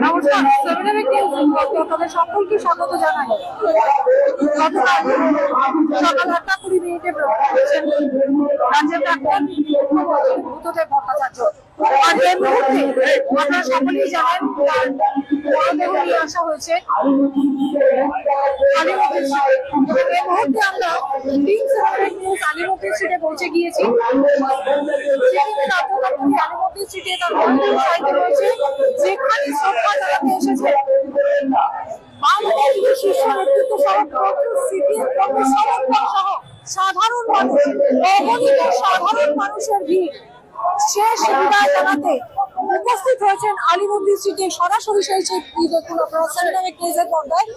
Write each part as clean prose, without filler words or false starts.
নমস্কার, আপনাদের সকলকে স্বাগত জানাই। গতকাল সকাল 8:20 রাজ্যের প্রাক্তন মুখ্যমন্ত্রী বুদ্ধদেব ভট্টাচার্য, আর এই মুহূর্তে আপনারা সকলেই জানেন তার মরদেহ নিয়ে আসা হয়েছে আলিমুদ্দিন স্ট্রিটে। এই মুহূর্তে আমরা আলিমুদ্দিন স্ট্রিটে পৌঁছে গিয়েছি। আলিমুদ্দিন স্ট্রিটে তার মরদেহ সাইতে রয়েছে, যেখানে শ্রদ্ধা জানাতে এসেছে বাংলাদেশের শীর্ষ নেতৃত্ব সহ সাধারণ মানুষ, অগণিত সাধারণ মানুষের ভিড়। শেষ বিদায় জানাতে উপস্থিত হয়েছেন আলিমুদ্দিন স্ট্রিটে। সরাসরি সেই ছবি দেখুন আপনারা সিনেমাটিক নিউজের পর্দায়।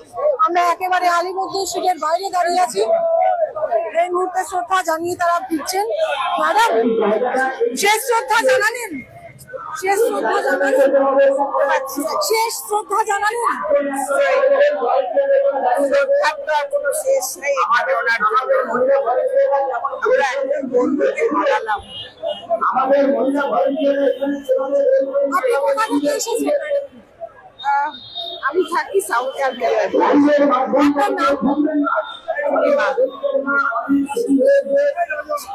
আমরা একেবারে আলিমুদ্দিন স্ট্রিটের বাইরে দাঁড়িয়ে আছি। এই মুহূর্তে শ্রদ্ধা জানিয়ে তারা ফিরছেন। ম্যাডাম, শেষ শ্রদ্ধা জানালেন? শেষ শ্রদ্ধা জানালেন? শেষ শ্রদ্ধা জানালেন? শ্রদ্ধার কোনো শেষ নেই। এখানে ওনার জন্য আমরা একজন বন্ধুকে হারালাম। আপনি কোথা থেকে এসেছেন? আমি থাকি সাউথ আফ্রিকায়।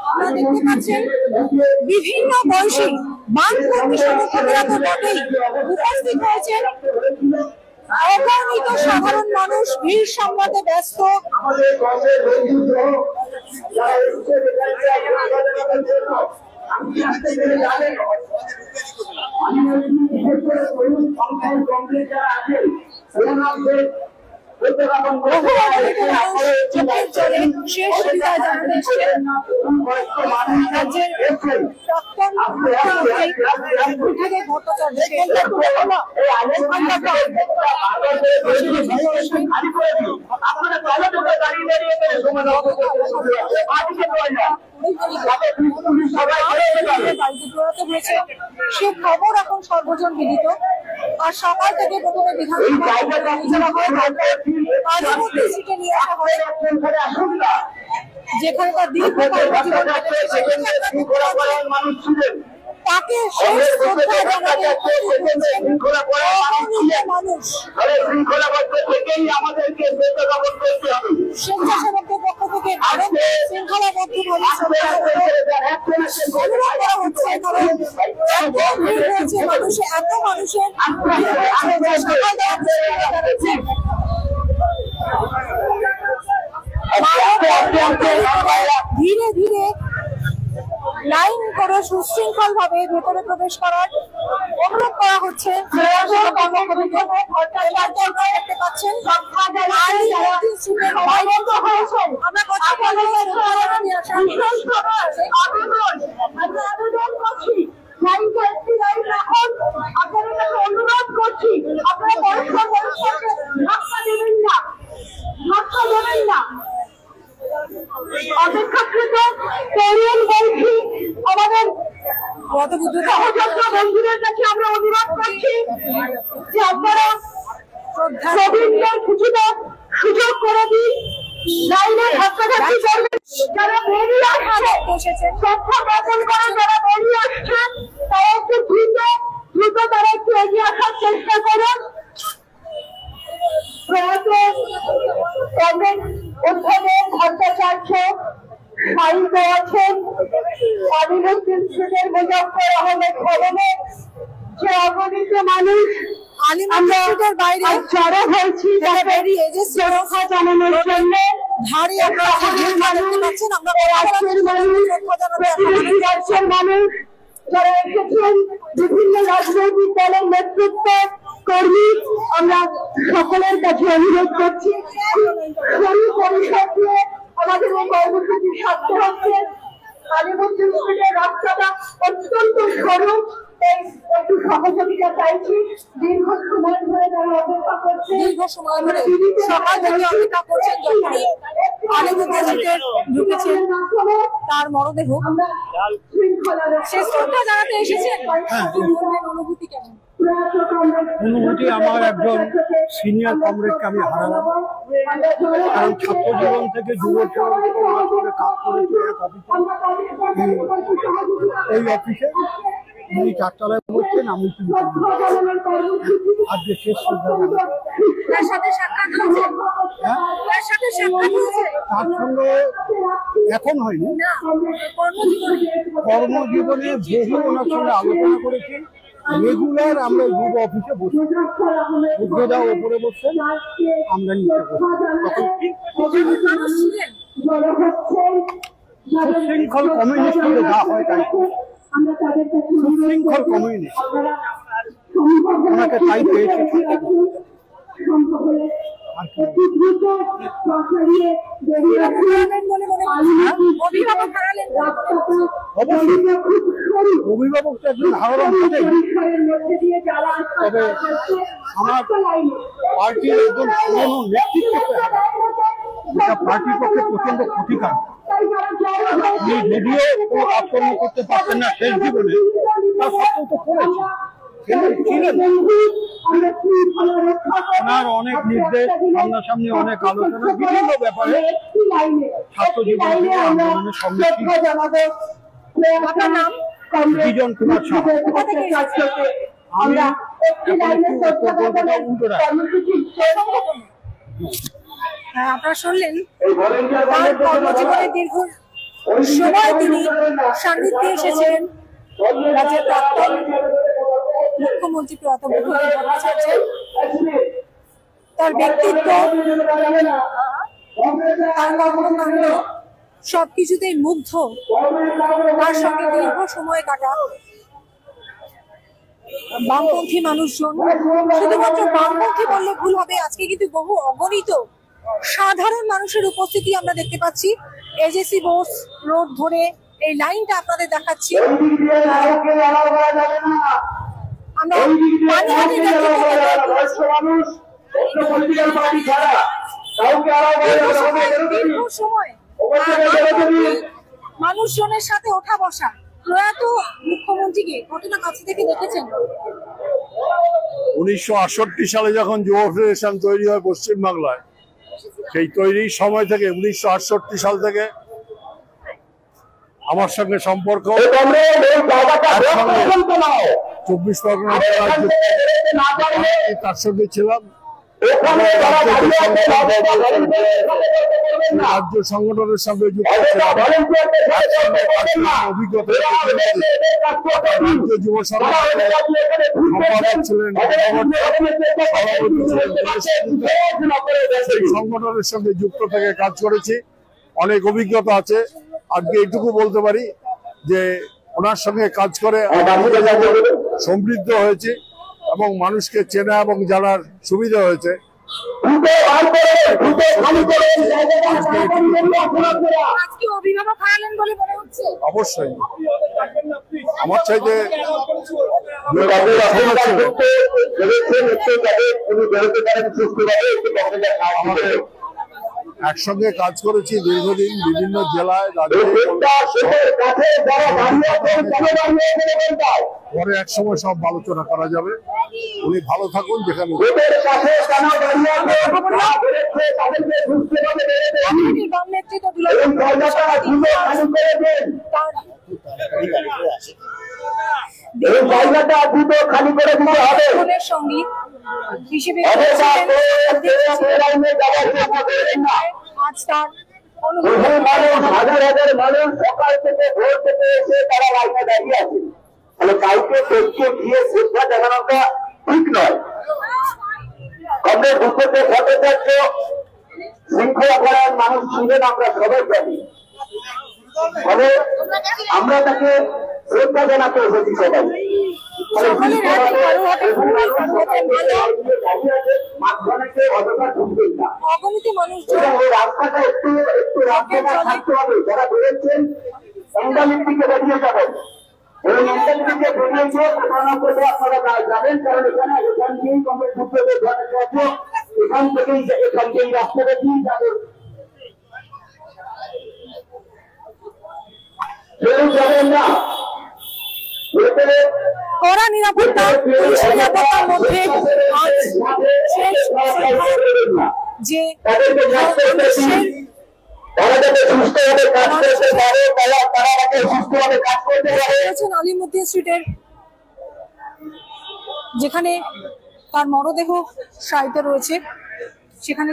আপনারা দেখতে পাচ্ছেন বিভিন্ন বয়সী বামপন্থী সমর্থকেরা তো বটেই, উপস্থিত হয়েছেন অগণিত সাধারণ মানুষ ভিড় সামলাতে ব্যস্ত। শেষ বিদায় জানাতে এসেছেন রাজ্যের প্রাক্তন মুখ্যমন্ত্রী বুদ্ধদেব ভট্টাচার্য। সে খবর এখন সর্বজন বিদিত। আর সকাল থেকে প্রথমে আলিমুদ্দিন স্ট্রিটে নিয়ে আসা হয়, যেখানে তার দীর্ঘ কর্মজীবন তাকে শেষ শ্রদ্ধা জানাতে মানুষ। স্বেচ্ছাসেবকদের পক্ষ থেকে শৃঙ্খলাবদ্ধভাবে অনুরোধ করা হচ্ছে, কারণ মানুষে এত মানুষের ধীরে ধীরে লাইন করে সুশৃঙ্খল ভাবে ভেতরে প্রবেশ করার অনুরোধ করা হচ্ছে। দেখতে পাচ্ছেন আমরা কথা অনুরোধ করছি, আপনারা দেবেন না। অপেক্ষাকৃত তরুণ বয়সী আমাদের সহযোদ্ধা বন্ধুদের কাছে আমরা অনুরোধ করছি যে আপনারা প্রবীণদের কিছুটা সুযোগ করে দিন, লাইনে ধাক্কাধাক্কি করবেন। যারা বেরিয়ে আসছেন, শ্রদ্ধা জ্ঞাপন করে যারা বেরিয়ে আসছেন, তারা একটু দ্রুত তারা একটু এগিয়ে আসার চেষ্টা করুন। কংগ্রেস ভট্টাচার্য সাহিত্য আছেন আলিমুদ্দিন স্ট্রিটের মুজফফর আহমেদ ভবনে, যে অগণিত মানুষ আলিমুদ্দিনের বাইরে জড়ো হয়েছি বেরিয়ে যে শ্রদ্ধা জানানোর জন্য। রাজ্যের মানুষ যারা এসেছেন, বিভিন্ন রাজনৈতিক দলের নেতৃত্ব কর্মী, আমরা সকলের কাছে অনুরোধ করছি সরু পরিষদ দিয়ে আমাদের এই কর্মসূচি সারতে হচ্ছে। আলিমুদ্দিন স্ট্রিটের রাস্তাটা অত্যন্ত সরু, একটু সহযোগিতা চাইছি। দীর্ঘ সময় ধরে তারা অপেক্ষা করছে, সকাল থেকে অপেক্ষা করছেন। যখনই আলিমুদ্দিন স্ট্রিটে ঢুকেছেন তার মরদেহ শেষ শ্রদ্ধা জানাতে এসেছেন, অনুভূতি কেমন? অনুভূতি, আমার একজন সিনিয়র কমরেডকে আমি হারালাম। কারণ ছাত্র জীবন থেকে যুব জীবন কাজ করেছি এই অফিসে। উনি 4 তলায় বসছেন, আমি 3 তলায়। আজকে শেষ শ্রদ্ধা। তার সাথে সাক্ষাৎ হয়েছে? তার সাথে সাক্ষাৎ হয়েছে? তার সঙ্গে এখন হয়নি, না, কর্মজীবনে কর্মজীবনে বহু ওনার সঙ্গে আলোচনা করেছি। রেগুলার আমরা যুব অফিসে বসি, বুদ্ধদা ওপরে বসছেন, আমরা নিচে বসি। মানুষ ছিলেন সুশৃঙ্খল কমিউনিস্ট বলে যা হয় তাই, সুশৃঙ্খল কমিউনিস্ট, ওনাকে তাই পেয়েছে। হারালেন বলে মনে হচ্ছে? অভিভাবক হারালেন বলে মনে হচ্ছে? অবশ্যই অভিভাবক তো একজন হারালাম বটেই। তবে আমার পার্টির একজন পুরনো নেতৃত্বকে হারা, এটা পার্টির পক্ষে প্রচন্ড ক্ষতিকার। উনি যদিও কোনো কাজকর্ম করতে পারতেন না শেষ জীবনে, তার সত্ত্বেও তো করেছে। ওনার অনেক নির্দেশ, সামনাসামনি অনেক আলোচনা, বিভিন্ন ব্যাপারে ছাত্র জীবন থেকে আন্দোলনের সঙ্গে আপনার নাম? বিজন কুমার সাহা। কোথা থেকে এসেছেন? আমি উত্তর কলকাতা উল্টোরা। আপনারা শুনলেন, তার কর্মজীবনে দীর্ঘ সময় তিনি সান্নিধ্যে এসেছিলেন রাজ্যের প্রাক্তন মুখ্যমন্ত্রী প্রয়াত মুখ্যমন্ত্রী ভট্টাচার্যের। তার ব্যক্তিত্ব, তার কর্মকাণ্ড সবকিছুতেই মুগ্ধ। তার সঙ্গে দীর্ঘ সময় কাটা বামপন্থী মানুষজন, শুধুমাত্র বামপন্থী বললে ভুল হবে, আজকে কিন্তু বহু অগণিত সাধারণ মানুষের উপস্থিতি আমরা দেখতে পাচ্ছি। এজেসি বোস রোড ধরে এই লাইনটা আপনাদের দেখাচ্ছি। আমরা দীর্ঘ সময় মানুষজনের সাথে ওঠা বসা। প্রয়াত মুখ্যমন্ত্রীকে কতটা কাছে থেকে দেখেছেন? 1968 সালে যখন যুব ফেডারেশন তৈরি হয় পশ্চিমবাংলায়, সেই তৈরির সময় থেকে 1968 সাল থেকে আমার সঙ্গে সম্পর্ক। 24 পরগনা তার সঙ্গে ছিলাম, রাজ্য সংগঠনের সঙ্গে যুক্ত ছিলাম, অভিজ্ঞতা রাজ্য যুব সংগঠনের সম্পাদক ছিলেন, সংগঠনের সঙ্গে যুক্ত থেকে কাজ করেছি, অনেক অভিজ্ঞতা আছে। আজকে এইটুকু বলতে পারি যে ওনার সঙ্গে কাজ করে সমৃদ্ধ হয়েছে এবং মানুষকে চেনা এবং জানার সুবিধা হয়েছে। অবশ্যই আমার চাইতে আমাকে একসঙ্গে কাজ করেছি দীর্ঘদিন, বিভিন্ন জেলায়, পরে একসময় সব আলোচনা করা যাবে। উনি ভালো থাকুন, যেখানে খালি করে দিতে হবে। সঙ্গীত হিসেবে আজ তার হাজার হাজার মানুষ সকাল থেকে ভোর থেকে এসে তারা লাইনে দাঁড়িয়ে আছে। তাহলে কাউকে প্রত্যেকে গিয়ে শ্রদ্ধা জানানোটা ঠিক নয়। কমরেড ভূপেন্দ্র ভট্টাচার্য শৃঙ্খলাপরায়ণ মানুষ ছিলেন, আমরা সবাই জানি। ফলে আমরা তাকে শ্রদ্ধা জানাতে এসেছি সবাই। অগণিত মানুষ রাস্তাটা একটু রাস্তাটা থাকতে হবে। যারা বেরোচ্ছেন এন্ডামির দিকে বেরিয়ে যাবেন, এবং এন্ডামির দিকে বেরিয়ে গিয়ে প্রধান করে আপনারা যাবেন, কারণ এখান দিয়েই কমপ্লিট ঢুকতে হবে। এখান থেকেই রাস্তাটা দিয়ে যাবেন, যাবেন না। কড়া নিরাপত্তা, নিরাপত্তার মধ্যে আজ যে আলিমুদ্দিন স্ট্রিটের যেখানে তার মরদেহ শায়িত রয়েছে, সেখানে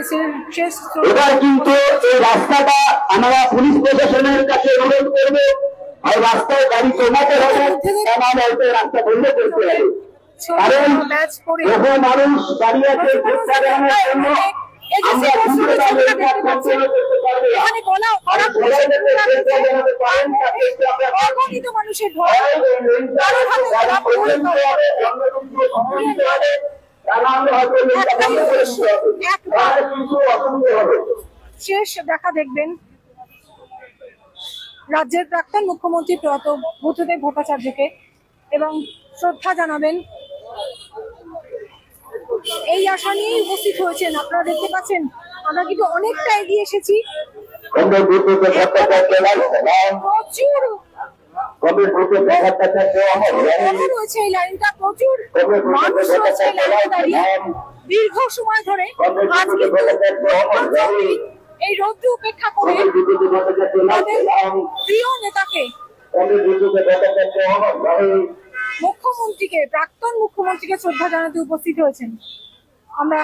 শেষ এবার কিন্তু এই রাস্তাটা আমরা পুলিশ প্রশাসনের কাছে অনুরোধ করবো, আর রাস্তায় গাড়ি কমাতে হবে, নাহলে হয়তো রাস্তা বন্ধ করতে হবে। কারণ বহু মানুষ দাঁড়িয়ে আছে ভোটটা দেওয়ার জন্য। আমরা মানুষের শেষ দেখা দেখবেন রাজ্যের প্রাক্তন মুখ্যমন্ত্রী প্রয়াত বুদ্ধদেব ভট্টাচার্যকে এবং শ্রদ্ধা জানাবেন। এই আশা নিয়েই উপস্থিত হয়েছেন। আপনারা দেখতে পাচ্ছেন আমরা কিন্তু অনেকটা এগিয়ে এসেছি। প্রচুর রয়েছে এই লাইনটা, প্রচুর মানুষ রয়েছে এই লাইনে দাঁড়িয়ে দীর্ঘ সময় ধরে। আজ কিন্তু এই রোদ্র উপেক্ষা করে তাদের প্রিয় নেতাকে, মুখ্যমন্ত্রীকে, প্রাক্তন মুখ্যমন্ত্রীকে শ্রদ্ধা জানাতে উপস্থিত হয়েছেন। আমরা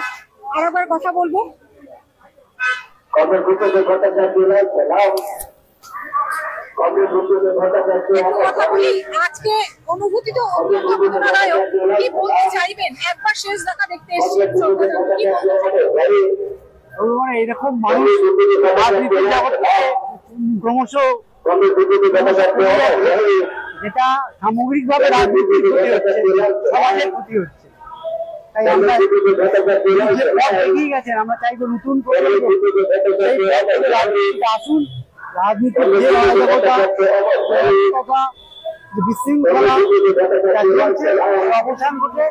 আরেকবার কথা বলবো। আজকে অনুভূতি তো অত্যন্ত বেদনাদায়ক। কি বলতে চাইবেন? একবার শেষ দেখা দেখতে এসেছেন, শ্রদ্ধা জানাতে কি বলতে চাইবেন? এরকম মানুষ রাজনীতির জগতে ক্রমশ যেটা সামগ্রিকভাবে রাজনীতির ক্ষতি হচ্ছে, সমাজের ক্ষতি হচ্ছে। তাই আমরা এগিয়ে গেছেন, আমরা চাইবো নতুন রাজনীতিতে আসুন। রাজনীতির যে অরাজকতা, বিশৃঙ্খলা অবসান ঘটে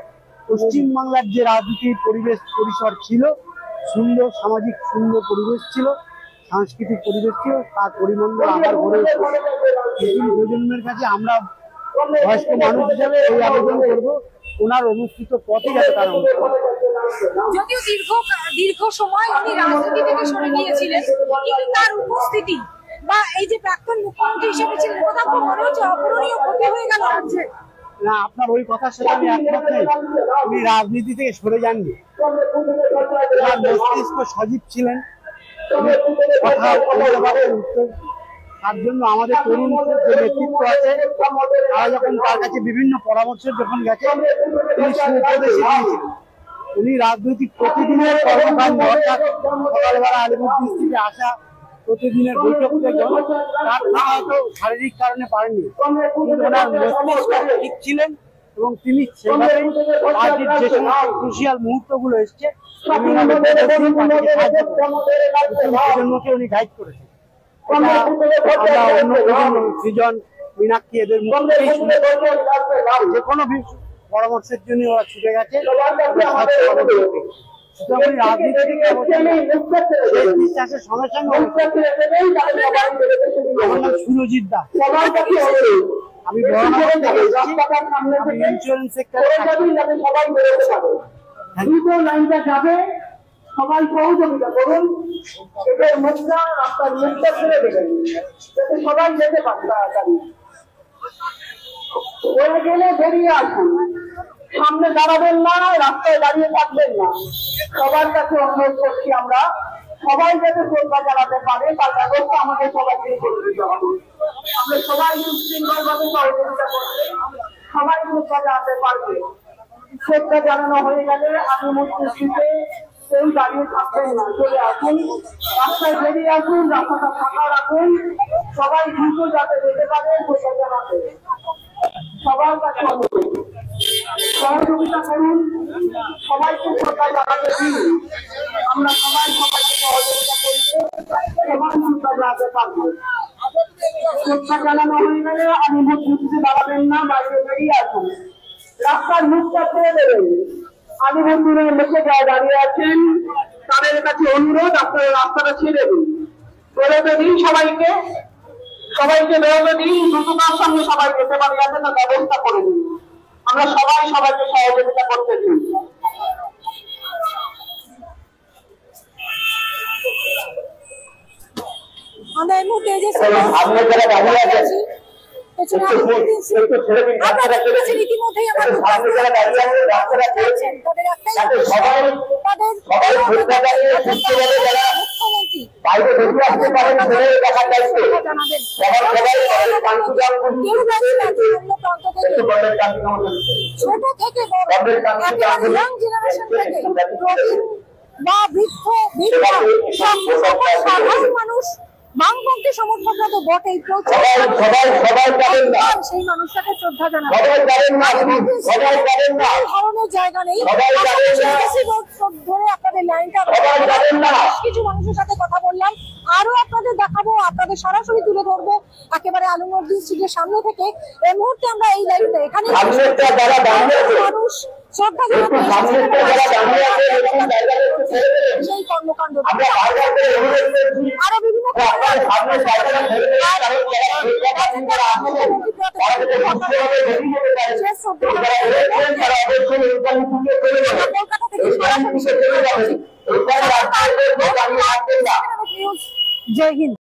পশ্চিমবাংলার যে রাজনীতির পরিসর ছিল, সুন্দর সামাজিক সুন্দর পরিবেশ ছিল, সাংস্কৃতিক পরিবেশ ছিল, তার পরিমণ্ডল আবার গড়ে উঠেছে। নতুন প্রজন্মের কাছে আমরা বয়স্ক মানুষ হিসাবে এই আবেদন করবো, ওনার অনুষ্ঠিত পথে যাতে তারা যদিও দীর্ঘ সময় উনি রাজনীতি থেকে সরে গিয়েছিলেন, কিন্তু তার উপস্থিতি বা এই যে প্রাক্তন মুখ্যমন্ত্রী হিসেবে ছিলেন, কোথাও মনে হচ্ছে অপূরণীয় ক্ষতি হয়ে গেল রাজ্যে। না, আপনার ওই কথার সাথে আমি একমত নই। উনি রাজনীতি থেকে সরে যাননি, ওনার মস্তিষ্ক সজীব ছিলেন, কথা বলতে পারতেন উত্তর। তার জন্য আমাদের তরুণ যে নেতৃত্ব আছে, তারা যখন তার কাছে বিভিন্ন পরামর্শ যখন গেছে, তিনি সুউপদেশ দিয়েছিলেন। উনি রাজনৈতিক প্রতিদিনের কর্মকাণ্ড, অর্থাৎ সকালবেলা আলিপুর থেকে আসা, প্রতিদিনের বৈঠক থেকে তার হয়তো শারীরিক কারণে পারেননি, কিন্তু ওনার মস্তিষ্ক ঠিক ছিলেন এবং তিনি সেভাবেই পার্টির যে সমস্ত ক্রুশিয়াল মুহূর্তগুলো এসছে প্রজন্মকে উনি গাইড করেছেন। আমরা অন্য প্রজন্ম সৃজন, মীনাক্ষী এদের মুখে যে কোনো পরামর্শের জন্য ওরা ছুটে গেছে। রাজনীতি থেকে বিশ্বাসের সঙ্গে সঙ্গে সুরজিৎ দাস, আমি ইন্স্যুরেন্স সেক্টরে লাইনটা যাবে, সবাই সহযোগিতা করুন। এদের মুখটা রাস্তার মুখটা ছেড়ে দেবেন, যাতে সবাই যেতে পারে তাড়াতাড়ি। হয়ে গেলে বেরিয়ে আসুন, সামনে দাঁড়াবেন না, রাস্তায় দাঁড়িয়ে থাকবেন না। সবার কাছে অনুরোধ করছি আমরা, সবাই যাতে শ্রদ্ধা জানাতে পারে তার ব্যবস্থা আমাদের সবাইকে করে দিতে হবে। আমরা সবাই সুশৃঙ্খল ভাবে সহযোগিতা করলে সবাই শ্রদ্ধা জানাতে পারবে। শ্রদ্ধা জানানো হয়ে গেলে আমি মসজিদে কেউ দাঁড়িয়ে থাকবেন না, চলে আসুন, রাস্তায় বেরিয়ে আসুন, রাস্তাটা ফাঁকা রাখুন, সবাই দ্রুত যাতে যেতে পারে শ্রদ্ধা জানাতে। সবার কাছে সহযোগিতা করুন, সবাইকে শ্রদ্ধা জানাতে দিন। আমরা সবাই সবাইকে সহযোগিতা করলে সবাই শ্রদ্ধা জানাতে পারবো। শ্রদ্ধা জানানো হয়ে গেলে আমি মসজিদে দাঁড়াবেন না, বাইরে বেরিয়ে আসুন, রাস্তার মুখটা ছেড়ে দেবেন। আমি মন্দিরের মুখে যারা দাঁড়িয়ে আছেন তাদের কাছে অনুরোধ, আপনারা রাস্তাটা ছেড়ে দিন, বেরোতে দিন, সবাইকে বেরোতে দিন, দ্রুততার সঙ্গে সবাই যেতে পারে যাতে তার ব্যবস্থা করে দিন। আমরা সবাই সবাইকে সহযোগিতা করতে দিন। আমরা এই মুহূর্তে পেছনে আপনারা দেখেছেন ইতিমধ্যেই আমার তাদের একটাই ছোট থেকে ইয়াং জেনারেশন থেকে বা বৃদ্ধ সাধারণ মানুষ বামপন্থী সমর্থকরা তো বটেই, সেই মানুষটাকে শ্রদ্ধা জানাবে ধরনের জায়গা নেই। ধরে আপনাদের লাইনটা কিছু মানুষের সাথে কথা বললাম, আরো আপনাদের দেখাবো, আপনাদের সরাসরি তুলে ধরবো একেবারে আলমগীর স্ট্রিটের সামনে থেকে। এই মুহূর্তে আমরা এই লাইনটা এখানে মানুষ শ্রদ্ধা জানাতে সেই কর্মকাণ্ড আরো বিভিন্ন কলকাতা থেকে জয় হিন্দ।